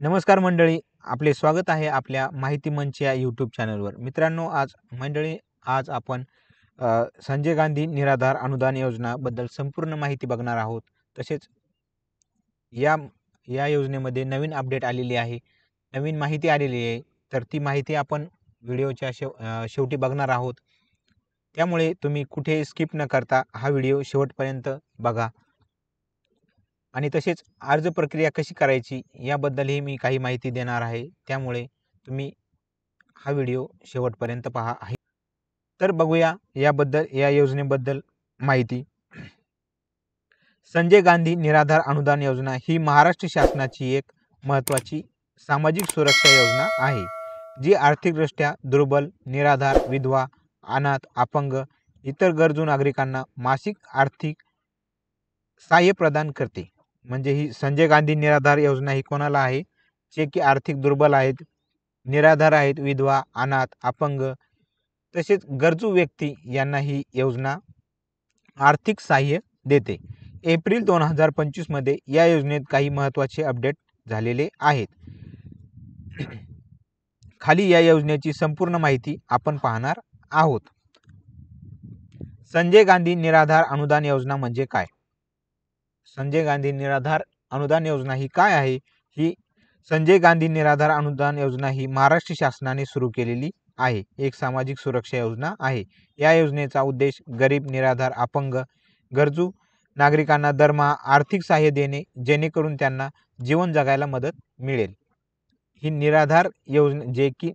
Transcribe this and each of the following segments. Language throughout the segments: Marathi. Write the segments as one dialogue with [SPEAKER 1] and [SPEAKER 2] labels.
[SPEAKER 1] नमस्कार मंडळी, आपले स्वागत आहे आपल्या माहिती मंच या यूट्यूब चॅनलवर. मित्रांनो, आज आपण संजय गांधी निराधार अनुदान योजनाबद्दल संपूर्ण माहिती बघणार आहोत. तसेच या या योजनेमध्ये नवीन अपडेट आलेली आहे, नवीन माहिती आलेली आहे. तर ती माहिती आपण व्हिडिओच्या शेवटी बघणार आहोत. त्यामुळे तुम्ही कुठे स्किप न करता हा व्हिडिओ शेवटपर्यंत बघा. आणि तसेच अर्ज प्रक्रिया कशी करायची याबद्दलही मी काही माहिती देणार आहे. त्यामुळे तुम्ही हा व्हिडिओ शेवटपर्यंत पहा आहे. तर बघूया या योजनेबद्दल माहिती. संजय गांधी निराधार अनुदान योजना ही महाराष्ट्र शासनाची एक महत्त्वाची सामाजिक सुरक्षा योजना आहे, जी आर्थिकदृष्ट्या दुर्बल, निराधार, विधवा, अनाथ, अपंग, इतर गरजू नागरिकांना मासिक आर्थिक सहाय्य प्रदान करते. म्हणजे ही संजय गांधी निराधार योजना ही कोणाला आहे? जे की आर्थिक दुर्बल आहेत, निराधार आहेत, विधवा, अनाथ, अपंग तसेच गरजू व्यक्ती यांना ही योजना आर्थिक सहाय्य देते. एप्रिल 2025 मध्ये या योजनेत काही महत्त्वाचे अपडेट झालेले आहेत. खाली या योजनेची संपूर्ण माहिती आपण पाहणार आहोत. संजय गांधी निराधार अनुदान योजना म्हणजे काय? संजय गांधी निराधार अनुदान योजना ही काय आहे? ही संजय गांधी निराधार अनुदान योजना ही महाराष्ट्र शासनाने सुरू केलेली आहे. एक सामाजिक सुरक्षा योजना आहे. या योजनेचा उद्देश गरीब, निराधार, अपंग, गरजू नागरिकांना दरमहा आर्थिक सहाय्य देणे, जेणेकरून त्यांना जीवन जगायला मदत मिळेल. ही निराधार योजना जे की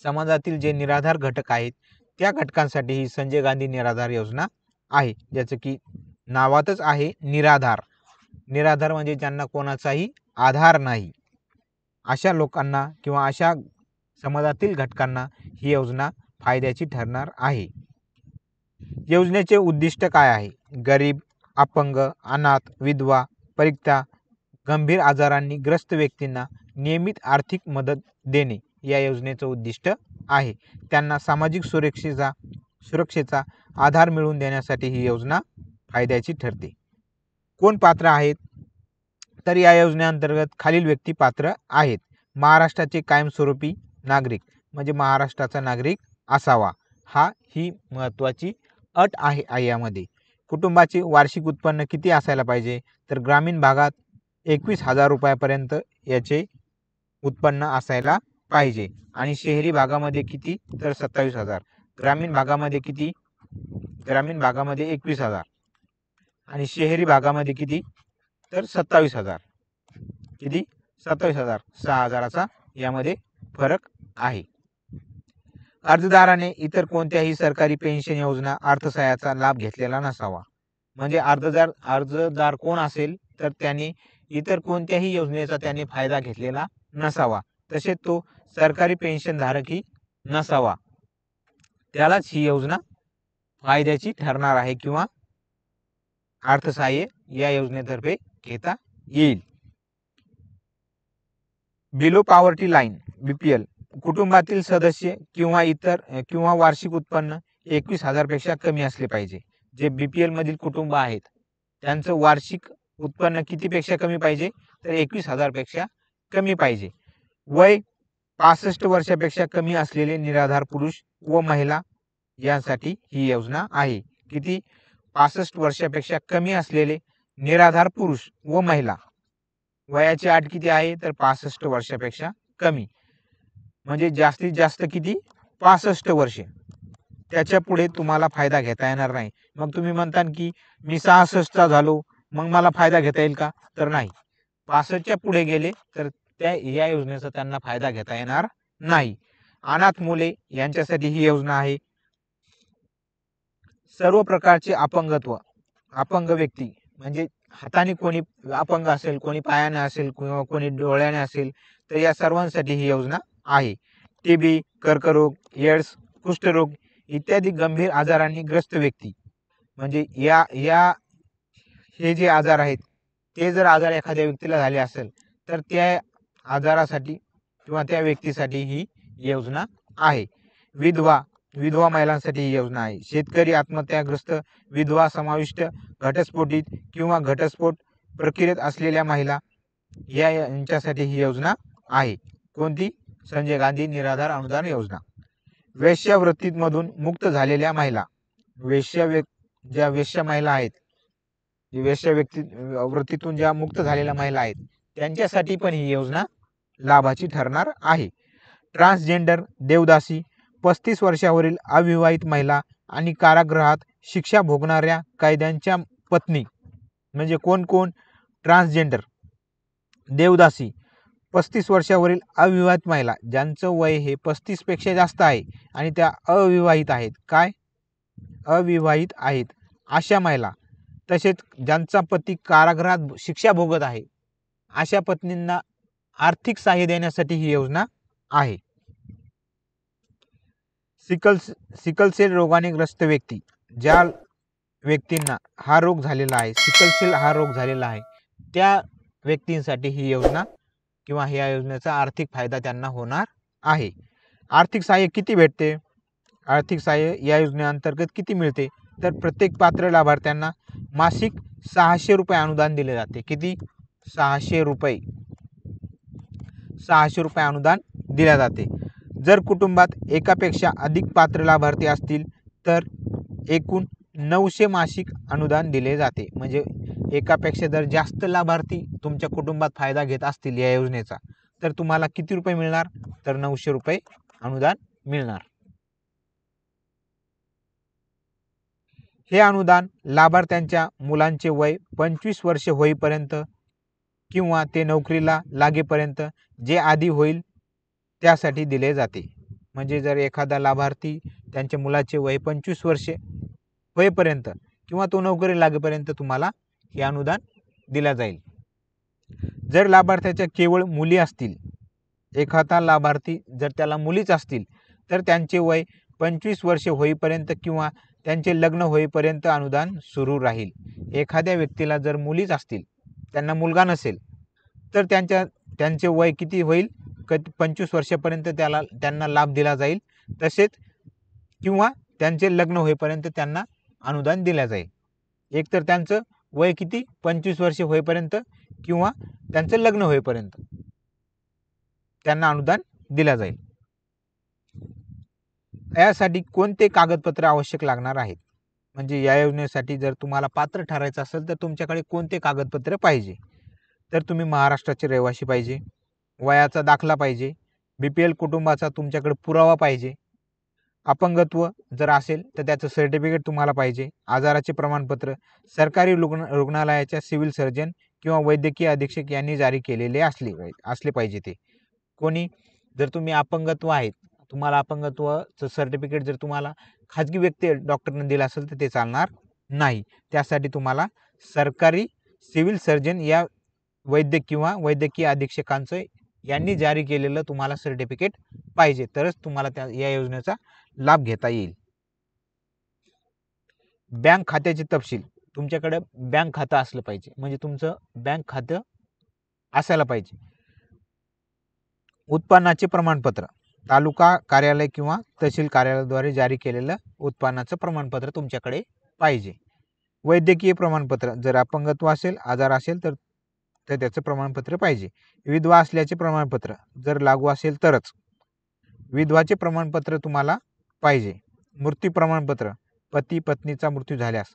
[SPEAKER 1] समाजातील जे निराधार घटक आहेत त्या घटकांसाठी ही संजय गांधी निराधार योजना आहे. ज्याचं की नावातच आहे निराधार. निराधार म्हणजे ज्यांना कोणाचाही आधार नाही, अशा लोकांना किंवा अशा समाजातील घटकांना ही योजना फायद्याची ठरणार आहे. योजनेचे उद्दिष्ट काय आहे? गरीब, अपंग, अनाथ, विधवा, परित्यक्ता, गंभीर आजारांनी ग्रस्त व्यक्तींना नियमित आर्थिक मदत देणे या योजनेचं उद्दिष्ट आहे. त्यांना सामाजिक सुरक्षेचा आधार मिळवून देण्यासाठी ही योजना फायद्याची ठरते. कोण पात्र आहेत? तर या योजनेअंतर्गत खालील व्यक्ती पात्र आहेत. महाराष्ट्राचे कायमस्वरूपी नागरिक म्हणजे महाराष्ट्राचा नागरिक असावा, ही महत्त्वाची अट आहे यामध्ये. कुटुंबाचे वार्षिक उत्पन्न किती असायला पाहिजे? तर ग्रामीण भागात 21,000 रुपयापर्यंत याचे उत्पन्न असायला पाहिजे. आणि शहरी भागामध्ये किती? तर 27,000. ग्रामीण भागामध्ये किती? ग्रामीण भागामध्ये 21,000 आणि शहरी भागामध्ये किती? तर 27,000. किती? 27,000. 6,000चा यामध्ये फरक आहे. अर्जदाराने इतर कोणत्याही सरकारी पेन्शन योजना अर्थसहाय्याचा लाभ घेतलेला नसावा. म्हणजे अर्जदार कोण असेल तर त्याने इतर कोणत्याही योजनेचा त्याने फायदा घेतलेला नसावा. तसेच तो सरकारी पेन्शन धारकही नसावा. त्यालाच ही योजना फायद्याची ठरणार आहे किंवा अर्थसहाय्य या योजनेतर्फे घेता येईल. बिलो पॉवर्टी लाईन BPL कुटुंबातील सदस्य किंवा वार्षिक उत्पन्न 21,000 पेक्षा कमी असले पाहिजे. जे BPL मधील कुटुंब आहेत त्यांचं वार्षिक उत्पन्न कितीपेक्षा कमी पाहिजे? तर 21,000 पेक्षा कमी पाहिजे. वय 65 वर्षापेक्षा कमी असलेले निराधार पुरुष व महिला यांसाठी ही योजना आहे. किती? 65 वर्षापेक्षा कमी असलेले निराधार पुरुष व महिला. वयाची अट किती आहे? तर 65 वर्षापेक्षा कमी. म्हणजे जास्तीत जास्त किती? 65 वर्षे. त्याच्या पुढे तुम्हाला फायदा घेता येणार नाही. मग तुम्ही म्हणता की मी 66चा झालो, मग मला फायदा घेता येईल का? तर नाही. 65च्या पुढे गेले तर या योजनेचा त्यांना फायदा घेता येणार नाही. अनाथ मुले यांच्यासाठी ही योजना आहे. सर्व प्रकारचे अपंग व्यक्ती म्हणजे हाताने कोणी अपंग असेल, कोणी पायाने असेल किंवा कोणी डोळ्याने असेल तर या सर्वांसाठी ही योजना आहे. TB, कर्करोग, एड्स, कुष्ठरोग इत्यादी गंभीर आजारांनी ग्रस्त व्यक्ती म्हणजे हे जे आजार आहेत ते जर आजार एखाद्या व्यक्तीला झाले असेल तर त्या आजारासाठी किंवा त्या व्यक्तीसाठी ही योजना आहे. विधवा महिलांसाठी ही योजना आहे. शेतकरी, आत्महत्याग्रस्त, विधवा, समाविष्ट, घटस्फोटित किंवा घटस्फोट प्रक्रियेत असलेल्या महिला यांच्यासाठी ही योजना आहे. कोणती? संजय गांधी निराधार अनुदान योजना. वेश्यावृत्तीमधून मुक्त झालेल्या महिला, ज्या वेश्या महिला आहेत, वृत्तीतून ज्या मुक्त झालेल्या महिला आहेत, त्यांच्यासाठी पण ही योजना लाभाची ठरणार आहे. ट्रान्सजेंडर, देवदासी, 35 वर्षावरील अविवाहित महिला आणि कारागृहात शिक्षा भोगणाऱ्या कैद्यांच्या पत्नी, म्हणजे कोण कोण? ट्रान्सजेंडर, देवदासी, 35 वर्षावरील अविवाहित महिला ज्यांचं वय हे 35 पेक्षा जास्त आहे आणि त्या अविवाहित आहेत. काय? अविवाहित आहेत अशा महिला, तसेच ज्यांचा पती कारागृहात शिक्षा भोगत आहे अशा पत्नींना आर्थिक सहाय्य देण्यासाठी ही योजना आहे. सिकल सेल रोगाने ग्रस्त व्यक्ती, ज्या व्यक्तींना हा रोग झालेला आहे, सिकल सेल हा रोग झालेला आहे, त्या व्यक्तींसाठी ही योजना किंवा या योजनेचा आर्थिक फायदा त्यांना होणार आहे. आर्थिक सहाय्य किती भेटते? आर्थिक सहाय्य या योजनेअंतर्गत किती मिळते? तर प्रत्येक पात्र लाभार्थ्यांना मासिक 600 रुपये अनुदान दिले जाते. किती? 600 रुपये. 600 रुपये अनुदान दिले जाते. जर कुटुंबात एकापेक्षा अधिक पात्र लाभार्थी असतील तर एकूण 900 मासिक अनुदान दिले जाते. म्हणजे एकापेक्षा जर जास्त लाभार्थी तुमच्या कुटुंबात फायदा घेत असतील या योजनेचा, तर तुम्हाला किती रुपये मिळणार? तर 900 रुपये अनुदान मिळणार. हे अनुदान लाभार्थ्यांच्या मुलांचे वय 25 वर्ष होईपर्यंत किंवा ते नोकरीला लागेपर्यंत जे आधी होईल त्यासाठी दिले जाते. म्हणजे जर एखादा लाभार्थी त्यांच्या मुलाचे वय 25 वर्षे होईपर्यंत किंवा तो नोकरी लागेपर्यंत तुम्हाला हे अनुदान दिले जाईल. जर लाभार्थ्याच्या केवळ मुली असतील, एखादा लाभार्थी जर त्याला मुलीच असतील, तर त्यांचे वय 25 वर्षे होईपर्यंत किंवा त्यांचे लग्न होईपर्यंत अनुदान सुरू राहील. एखाद्या व्यक्तीला जर मुलीच असतील, त्यांना मुलगा नसेल, तर त्यांचे वय किती होईल? 25 वर्षापर्यंत त्यांना लाभ दिला जाईल. तसेच किंवा त्यांचे लग्न होईपर्यंत त्यांना अनुदान दिले जाईल. एकतर त्यांचं वय किती? 25 वर्षे होईपर्यंत किंवा त्यांचं लग्न होईपर्यंत त्यांना अनुदान दिले जाईल. यासाठी कोणते कागदपत्र आवश्यक लागणार आहेत? म्हणजे या योजनेसाठी जर तुम्हाला पात्र ठरायचं असेल तर तुमच्याकडे कोणते कागदपत्र पाहिजे? तर तुम्ही महाराष्ट्राचे रहिवासी पाहिजे, वयाचा दाखला पाहिजे, BPL कुटुंबाचा तुमच्याकडे पुरावा पाहिजे, अपंगत्व जर असेल तर त्याचं सर्टिफिकेट तुम्हाला पाहिजे, आजाराचे प्रमाणपत्र सरकारी रुग्णालयाच्या सिव्हिल सर्जन किंवा वैद्यकीय अधीक्षक यांनी जारी केलेले असले पाहिजे. ते कोणी? जर तुम्ही अपंगत्व आहेत, तुम्हाला अपंगत्वाचं सर्टिफिकेट जर तुम्हाला खाजगी व्यक्ती डॉक्टरने दिलं असेल तर ते चालणार नाही. त्यासाठी तुम्हाला सरकारी सिव्हिल सर्जन या किंवा वैद्यकीय अधीक्षकांचं यांनी जारी केलेलं तुम्हाला सर्टिफिकेट पाहिजे, तरच तुम्हाला या योजनेचा लाभ घेता येईल. बँक खात्याचे तपशील, तुमच्याकडे बँक खातं असलं पाहिजे, म्हणजे तुमचं बँक खातं असायला पाहिजे. उत्पन्नाचे प्रमाणपत्र, तालुका कार्यालय किंवा तहसील कार्यालयाद्वारे जारी केलेलं उत्पन्नाचं प्रमाणपत्र तुमच्याकडे पाहिजे. वैद्यकीय प्रमाणपत्र, जर अपंगत्व असेल, आजार असेल तर त्याचं प्रमाणपत्र पाहिजे. विधवा असल्याचे प्रमाणपत्र जर लागू असेल तरच विधवाचे प्रमाणपत्र तुम्हाला पाहिजे. मृत्यू प्रमाणपत्र, पती पत्नीचा मृत्यू झाल्यास,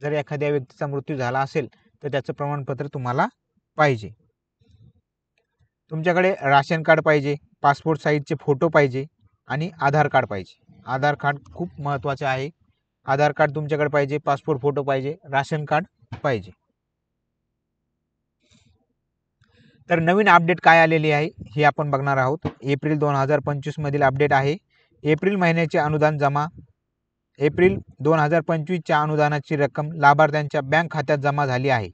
[SPEAKER 1] जर एखाद्या व्यक्तीचा मृत्यू झाला असेल तर त्याचं प्रमाणपत्र तुम्हाला पाहिजे. तुमच्याकडे राशन कार्ड पाहिजे, पासपोर्ट साईजचे फोटो पाहिजे आणि आधार कार्ड पाहिजे. आधार कार्ड खूप महत्त्वाचे आहे. आधार कार्ड तुमच्याकडे पाहिजे, पासपोर्ट फोटो पाहिजे, राशन कार्ड पाहिजे. तर नवीन अपडेट काय आलेली आहे हे आपण बघणार आहोत. एप्रिल 2025 मधील अपडेट आहे. एप्रिल महिन्याचे अनुदान जमा, एप्रिल 2025च्या अनुदानाची रक्कम लाभार्थ्यांच्या बँक खात्यात जमा झाली आहे.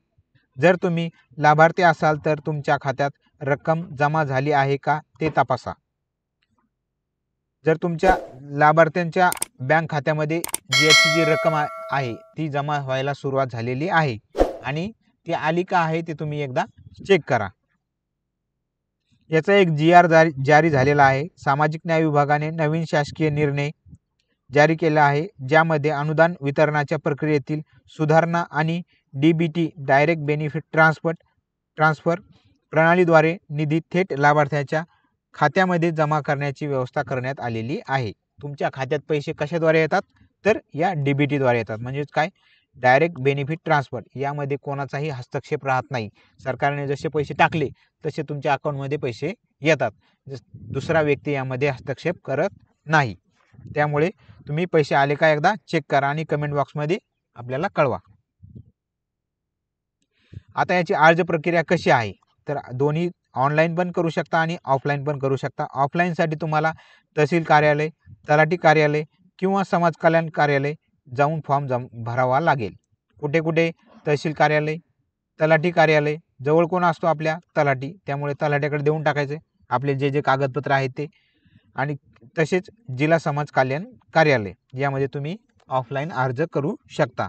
[SPEAKER 1] जर तुम्ही लाभार्थी असाल तर तुमच्या खात्यात रक्कम जमा झाली आहे का ते तपासा. जर तुमच्या लाभार्थ्यांच्या बँक खात्यामध्ये जी रक्कम आहे ती जमा व्हायला सुरुवात झालेली आहे आणि ती आली का आहे ते तुम्ही एकदा चेक करा. याचा एक GR जारी झालेला आहे. सामाजिक न्याय विभागाने नवीन शासकीय निर्णय जारी केला आहे, ज्यामध्ये अनुदान वितरणाच्या प्रक्रियेतील सुधारणा आणि DBT डायरेक्ट बेनिफिट ट्रान्सफर प्रणालीद्वारे निधी थेट लाभार्थ्याच्या खात्यामध्ये जमा करण्याची व्यवस्था करण्यात आलेली आहे. तुमच्या खात्यात पैसे कशाद्वारे येतात तर या DBT द्वारे येतात. म्हणजेच काय, डायरेक्ट बेनिफिट ट्रान्सफर. यामध्ये कोणाचाही हस्तक्षेप राहत नाही. सरकारने जसे पैसे टाकले तसे तुमच्या अकाउंटमध्ये पैसे येतात. दुसरा व्यक्ती यामध्ये हस्तक्षेप करत नाही. त्यामुळे तुम्ही पैसे आले का एकदा चेक करा आणि कमेंट बॉक्समध्ये आपल्याला कळवा. आता याची अर्ज प्रक्रिया कशी आहे तर दोन्ही ऑनलाईन पण करू शकता आणि ऑफलाईन पण करू शकता. ऑफलाईनसाठी तुम्हाला तहसील कार्यालय, तलाठी कार्यालय किंवा समाज कल्याण कार्यालय जाऊन फॉर्म भरावा लागेल. कुठे कुठे तहसील कार्यालय, तलाठी कार्यालय, जवळ कोण असतो आपल्या तलाठी, त्यामुळे तलाठ्याकडे देऊन टाकायचे आपले जे जे कागदपत्र आहेत ते. आणि तसेच जिल्हा समाज कल्याण कार्यालय यामध्ये तुम्ही ऑफलाईन अर्ज करू शकता.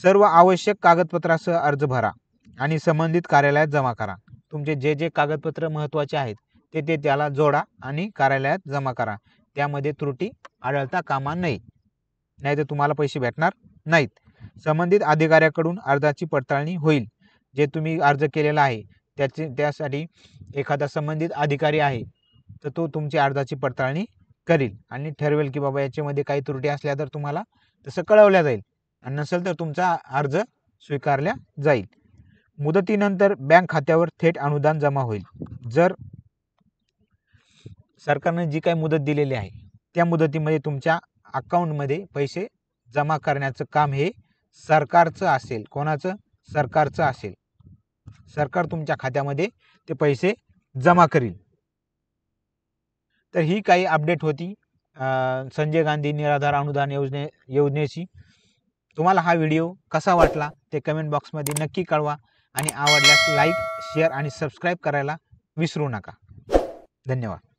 [SPEAKER 1] सर्व आवश्यक कागदपत्रासह अर्ज भरा आणि संबंधित कार्यालयात जमा करा. तुमचे जे जे कागदपत्र महत्त्वाचे आहेत ते त्याला जोडा आणि कार्यालयात जमा करा. त्यामध्ये त्रुटी आढळता कामा नये, नाहीतर तुम्हाला पैसे भेटणार नाहीत. संबंधित अधिकाऱ्याकडून अर्जाची पडताळणी होईल. जे तुम्ही अर्ज केलेला आहे त्यासाठी एखादा संबंधित अधिकारी आहे तर तो तुमची अर्जाची पडताळणी करील आणि ठरवेल की बाबा याच्यामध्ये काही त्रुटी असल्या तर तुम्हाला तसं कळवल्या जाईल आणि नसेल तर तुमचा अर्ज स्वीकारला जाईल. मुदतीनंतर बँक खात्यावर थेट अनुदान जमा होईल. जर सरकारने जी काही मुदत दिलेली आहे त्या मुदतीमध्ये तुमच्या अकाउंटमध्ये पैसे जमा करण्याचं काम हे सरकारचं असेल. कोणाचं? सरकारचं असेल. सरकार तुमच्या खात्यामध्ये ते पैसे जमा करील. तर ही काही अपडेट होती संजय गांधी निराधार अनुदान योजनेची. तुम्हाला हा व्हिडिओ कसा वाटला ते कमेंट बॉक्समध्ये नक्की कळवा आणि आवडल्यास लाईक, शेअर आणि सबस्क्राईब करायला विसरू नका. धन्यवाद.